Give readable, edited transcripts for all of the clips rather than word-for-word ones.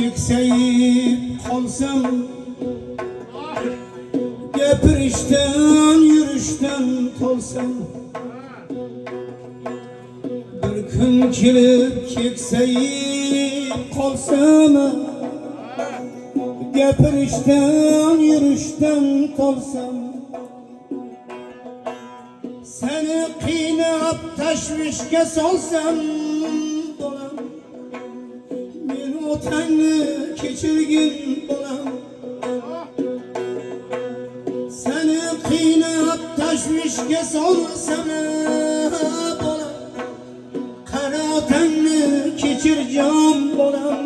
keksayib qolsam, gapirishdan yurishdan tolsam, bir kun kelib keksayib qolsam, gapirishdan yurishdan tolsam, seni qiynab tashvishga solsam, bolam, men otangni kechirgin bolam. Seni qiynab tashvishga solsam, bolam, qara otangni kechirjon bolam.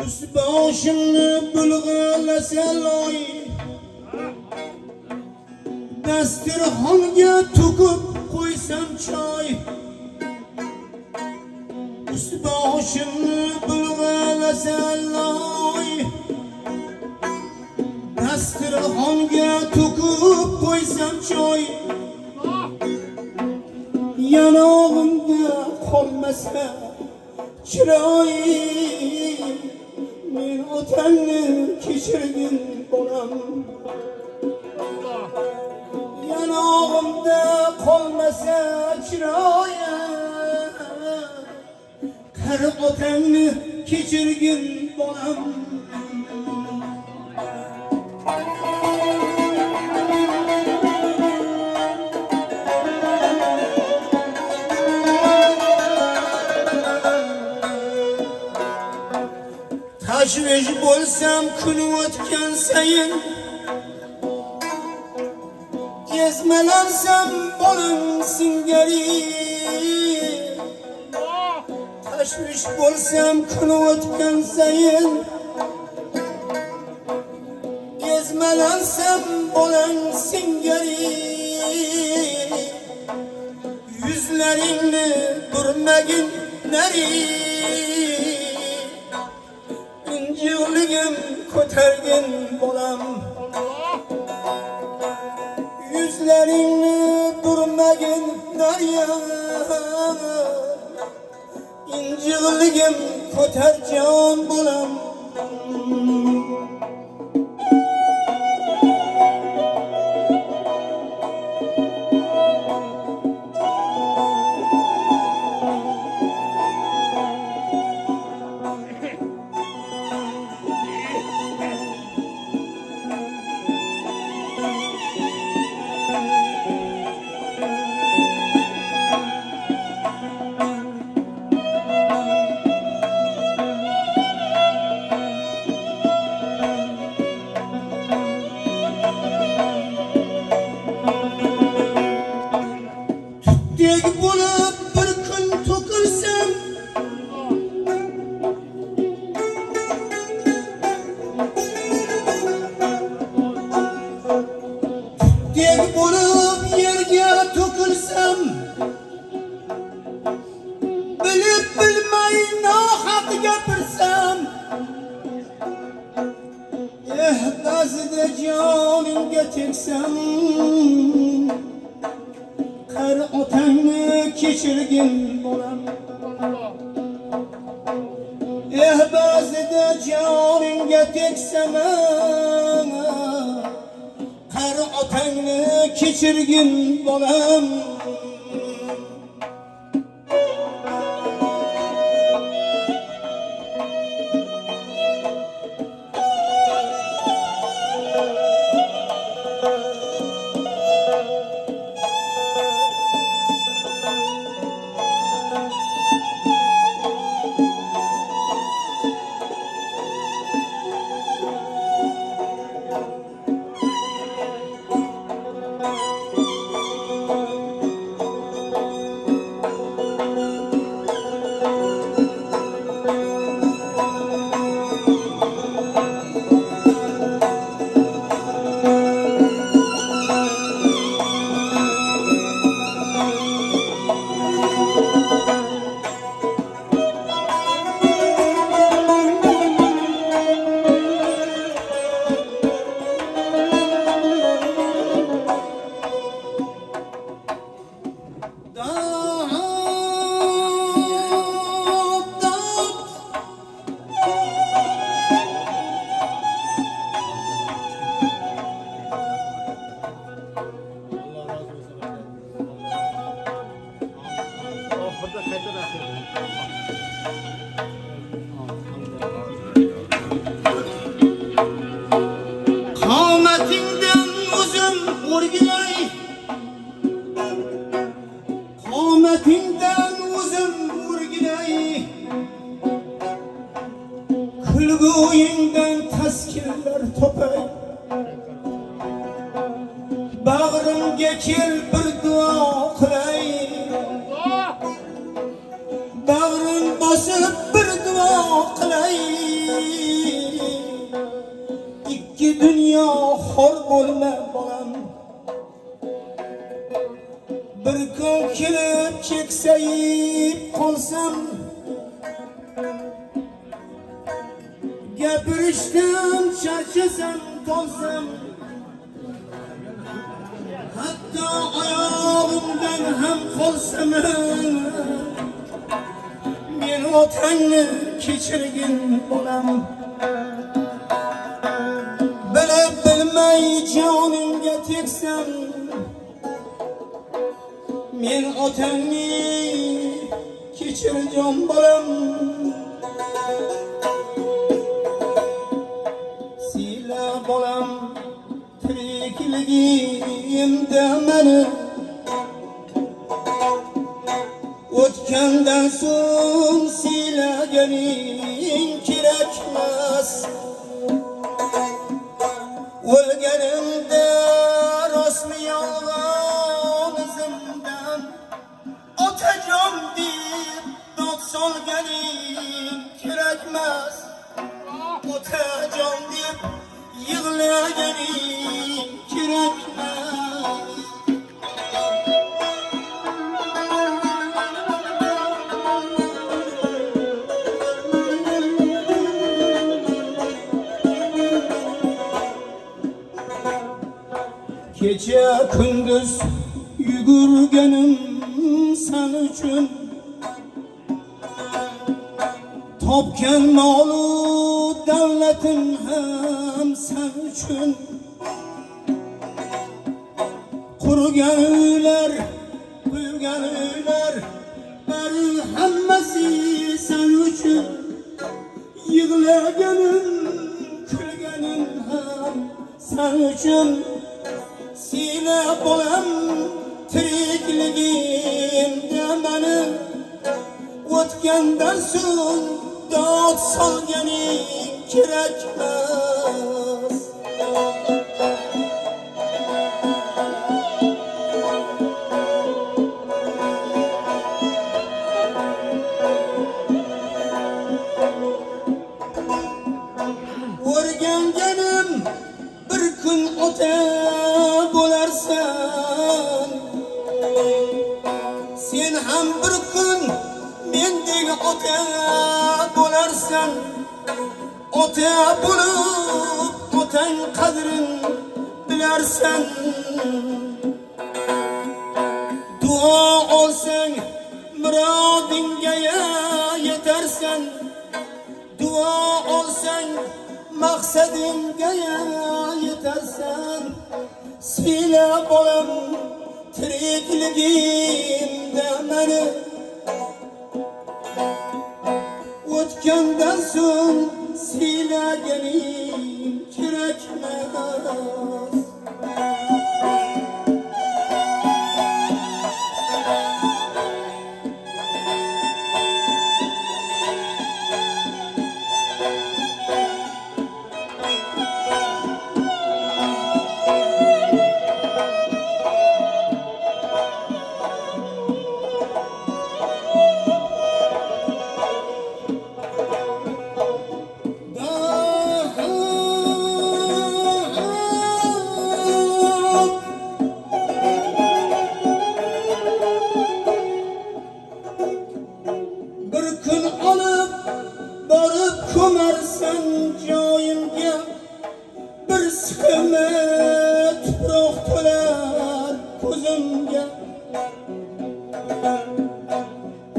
Üst-boshimni bulg'alasa loy, dasturxonga to'kib qo'ysam choy. Üst-boshimni bulg'alasa loy, dasturxonga to'kib qo'ysam choy. Yanog'imda qolmasa chiroy, men otangni kechirgin bolam. Yanog'imda qolmasa chiroy, qari otangni kechirgin bolam. Tashvish bo'lsam kun o'tgan sayin, ezmalansam bolam singari. Tashvish bo'lsam kun o'tgan sayin, ezmalansam bolam singari. Yuzlaringni burmagin nari, injiqligim ko'targin bolam. Yuzlaringni burmagin daryo, injiqligim ko'tarjon bolam. Dek bo'lib bir kun to'kilsam, dek bo'lib yerga to'kilsam, bilib bilmay nohaq gapirsam, ba'zida jonimga tegsam, qari otangni kechirgin bolam. Ba'zida joningga tegsam, qari otangni kechirgin bolam. teskirler topay. Bağrımga kel bir duo qilay, bağrım bosib bir duo qilay. İkki dunyo xor bo'lma bolam, bir kun kelib keksayib qolsam, gapirishdan charchasam tolsam, hatto oyog'imdan ham qolsam, men otangni kechirgin bolam. Bilib bilmay jonimga tegsam, men otangni kechirjon bolam. Sila bolam tirikligimda meni, o'tgandan so'ng siylaganing kerakmas. O'lganimda rostmi yolg'on izimdan otajon deb dod solganing kerakmas. Otajon deb yig'laganing kerakmas. Gece gündüz yugurganim sen üçün, topgan molu davlatim ham sen üçün. Qurgan uylar, quygan uylar, bari hammasi sen üçün. Yig'laganim, kulganim ham sen üçün. Sila bolam tirikligimda meni, o'tgandan so'ng dod solganing kerakmas. O'rganganim bir kun ota bo'larsan, sen ham bir kun mendek ota bo'larsan. Ota bo'lib otang qadrin bilarsan. Duo olsang murodingga yetarsan. Duo olsang maqsadingga yetarsan. Sila bolam tirikligimda meni, o'tgandan so'ng siylaganing kerakmas. Ko'marsan joyimga, bir siqima tuproq to'lar ko'zimga.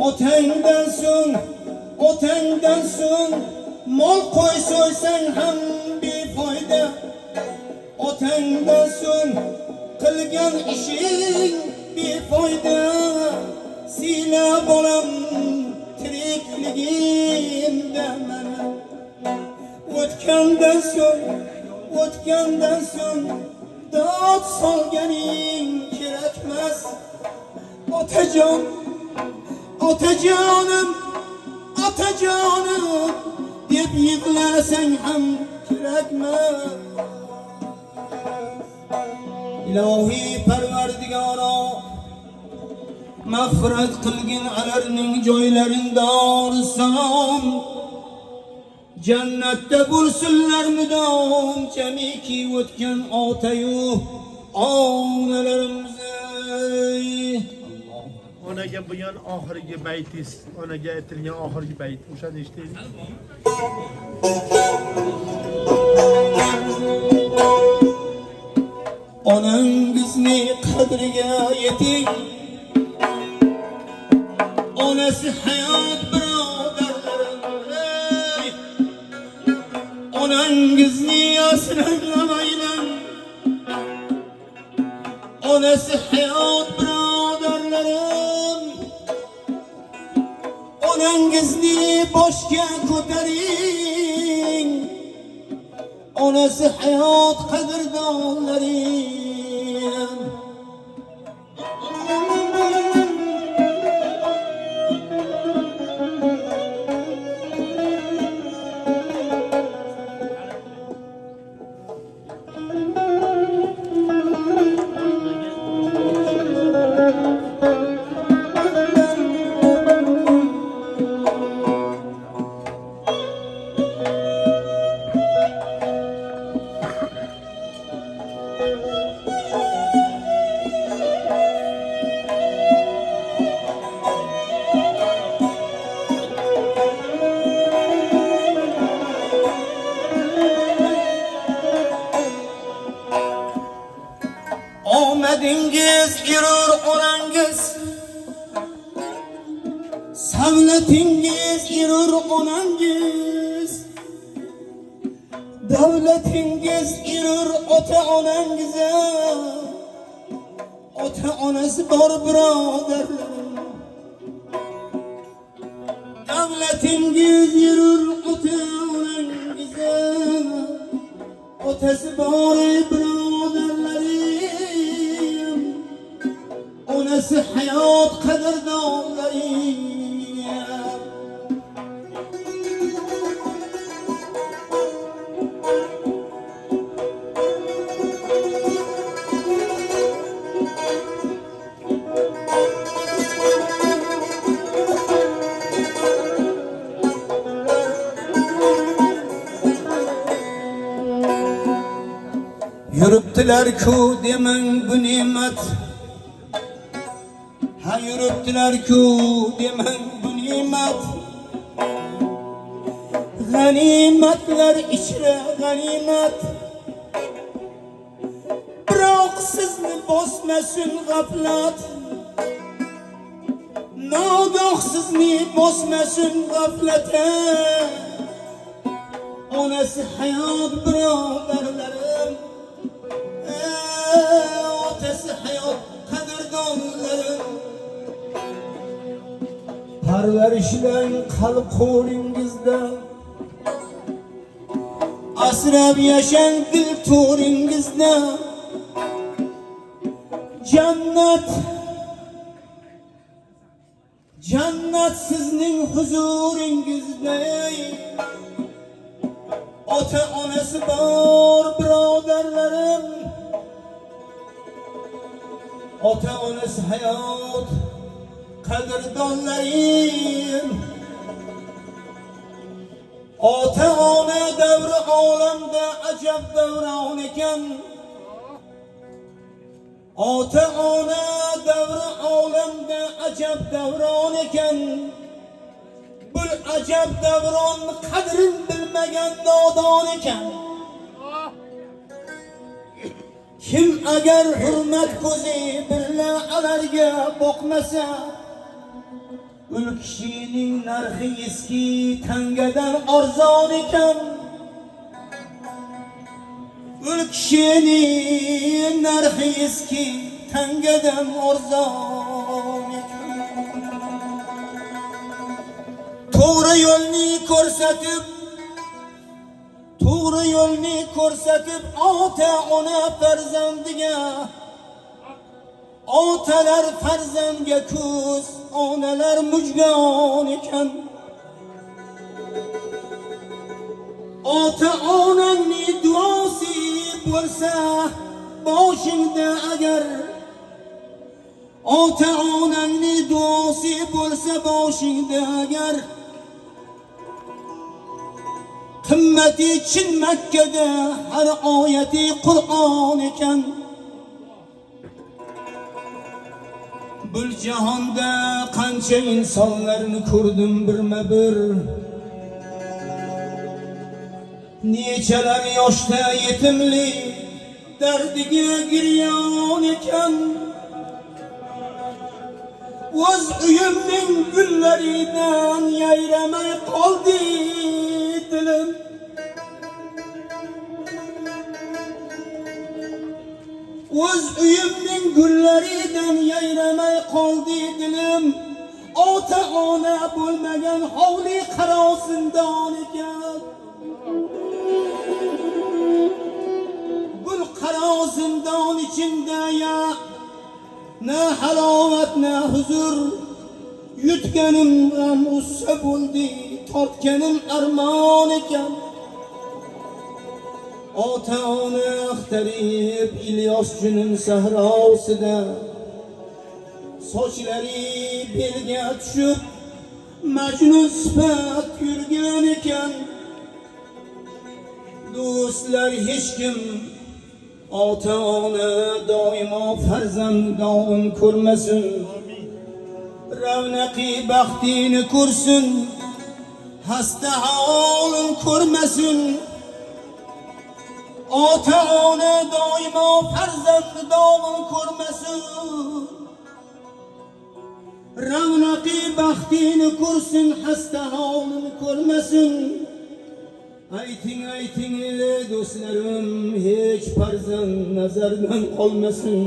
Otangdan so'ng mol qo'y so'ysang ham befoyda. Otangdan so'ng qilgan ishing befoyda. Sila bolam tirikligimda meni, o'tgandan so'ng dod solganing kerakmas. Otajon, otajonim, otajonim deb yig'lasang ham kerakmas. İlahi Parvardigoro mağfiret qilgin alarning joylarida salom. Cennette bulsunlar müdom jamiki o'tgan otayu onalarimizni. Onaga buyon oxirgi baytingiz, onaga aytilgan oxirgi bayt, o'shani eshitaylik. Onangizni qadriga yeting, onasi hayot birodarlarim. Onangizni asranglamaylan, onasi hayot birodarlarim. Onangizni boshga ko'taring, onasi hayot qadrdonlarim. Omadingiz yurur onangiz, savlatingiz yurur onangiz, davlatingiz yurur ota onangize, ota onasi bor birodarlarim. Davlatingiz yurur ota onangize, otasi bor birodarlarim. Onasi hayot qadrdonlarim. Yuribdilar-ku demang bu ne'mat, ha yuribdilar-ku demang bu ne'mat. G'animatlar ichra g'animat, biroq sizni bosmasin g'aflat. Nogoh sizni bosmasin g'aflat. Onasi hayot birodarlarim, otasi hayot qadrdonlarim. Parvarishlang qalb qo'lingizda, asrab yashang dil to'ringizda. Jannat, jannat sizning huzuringizda. Ota onasi bor birodarlarim, ota onasi hayot qadrdonlarim. Ota ona davri olamda ajab davron ekan. Ota ona davri olamda ajab davron ekan. Bu ajab davronni qadrin bilmagan nodon ekan. Kim agar hurmat ko'zi billa alarga boqmasa, ul kishining narxi eski tangadan arzon ekan. Ul kishining narxi eski tangadan arzon ekan. To'g'ri yo'lni ko'rsatib, to'g'ri yo'lni ko'rsatib ota ona farzandiga, otalar farzandga ko'z, onalar mujgon ekan. ota onangni duosi bo'lsa boshingda agar, ota onangni duosi bo'lsa boshingda agar, qimmati chin Makkada har oyati Qur'on ekan. Bu jahonda qancha insonlarni ko'rdim birma-bir, nechalar yoshda yetimlik dardiga giryon ekan. O'z uyimning gullaridan yayramay qoldi dilim. O'z uyimning gullaridan yayramay qoldi dilim. Ota ona bo'lmagan hovli qaro zindon ekan. Gul qaro zindon içinde ya, ne halovat ne huzur, yutganim g'am ussa bo'ldi, tortganim armon ekan. Ota ona axtarib İlyos junun sahrosida, sochlari belga tushib Majnun sifat yurgan ekan. Do'stlar hech kim ota ona doimo farzand dog'in ko'rmasin, ravnaqi baxtini ko'rsin, hasta holin ko'rmasin. Ota ona doimo farzand dog'in ko'rmasin, ravnaqi baxtini ko'rsin, hasta holin ko'rmasin. Ayting ayting ey do'stlarim, hech farzand nazardan qolmasin.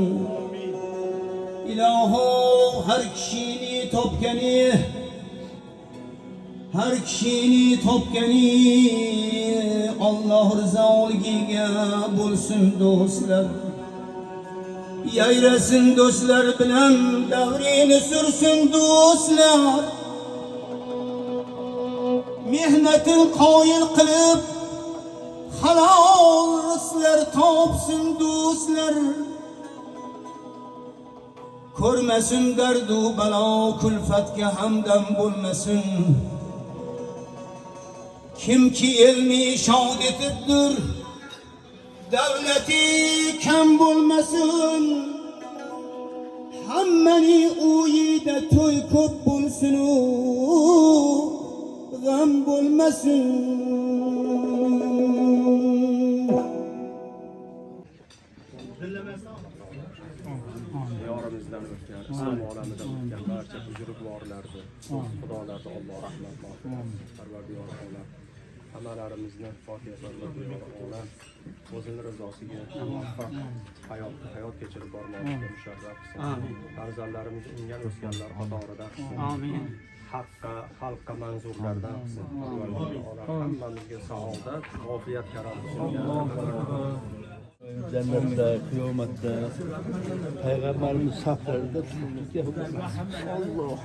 Iloho har kishini topgani Alloh rizoligiga bo'lsin do'stlar. Yayrasin do'stlar bilan davrini sursin do'stlar. Mehnatin qoyil qilib halol rizqlar topsin do'stlar. Ko'rmasin dardu balo, kulfatga hamdam bo'lmasin. Kimki elni shod etibdir, davlati kam bo'lmasin. Hammani uyida to'y ko'p bo'lsin, g'am bo'lmasin. Yorimizdan o'tgan, islom olamidan o'tgan barcha buzrukvorlarni, xudolarni Alloh rahmatlar, Parvardigor olam hammalarimizni Fotiha Parvardigor olam o'zini rizosiga muvaffaq hayot kechirib bormoqqa musharraf qilsin. Farzandlarimiz ungan o'sganlar qatorida qilsin. Amin. Xalqqa manzurlardan qilsin. Parvardigor olam hammamizga saodat, ofiyat karam qilsin. Cennette, kıyamette, Peygamberimiz saflarında tutulmuş. Allah